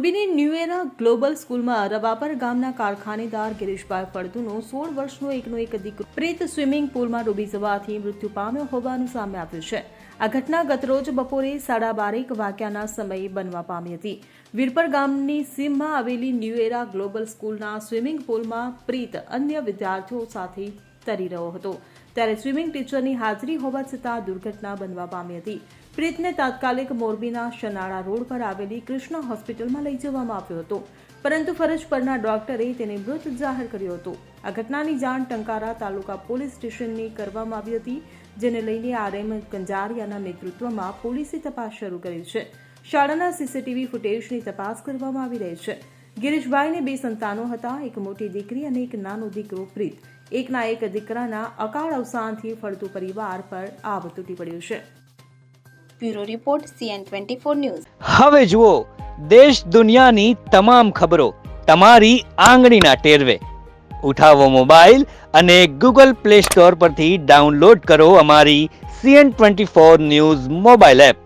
મોરબીની ન્યૂ એરા ગ્લોબલ સ્કૂલમાં રવાપર ગામના કારખાનેદાર ગિરીશભાઈ ફળદુનો 16 વર્ષનો એકનો એક દીકરો પ્રીત સ્વિમિંગ પૂલમાં ડૂબી જવાથી મૃત્યુ પામ્યો હોવાનું સામે આવ્યું છે। આ ઘટના ગતરોજ બપોરે 12:30 વાગ્યાના સમયે બનવા પામી હતી। વીરપર ગામની સીમમાં આવેલી ન્યૂ એરા ગ્લોબલ સ્કૂલના સ્વિમિંગ પૂલમાં પ્રીત અન્ય વિદ્યાર્થીઓ સાથે તરી રહ્યો હતો ત્યારે સ્વિમિંગ ટીચરની હાજરી હોવા છતાં દુર્ઘટના બનવા પામી હતી। પ્રીતને તાત્કાલિક મોરબીના શનાળા રોડ પર આવેલી કૃષ્ણ હોસ્પિટલમાં લઈ જવામાં આવ્યો હતો, પરંતુ ફરજ પરના ડોક્ટરે તેને મૃત જાહેર કર્યો હતો। આ ઘટનાની જાણ ટંકારા તાલુકા પોલીસ સ્ટેશનની કરવામાં આવી હતી, જેને લઈને RM કંજારિયાના નેતૃત્વમાં પોલીસે તપાસ શરૂ કરી છે। શાળાના સીસીટીવી ફૂટેજની તપાસ કરવામાં આવી રહી છે। ગિરીશભાઈને 2 સંતાનો હતા, એક મોટી દીકરી અને એક નાનો દીકરો પ્રીત। એકના એક દીકરાના અકાળ અવસાનથી ફળદુ પરિવાર પર આવ તૂટી પડ્યું છે। Bureau report CN24 news. હવે જુઓ દેશ દુનિયાની તમામ ખબરો તમારી આંગળીના ટેરવે। ઉઠાવો મોબાઈલ અને Google Play Store પરથી ડાઉનલોડ કરો અમારી CN24 ન્યૂઝ મોબાઈલ એપ।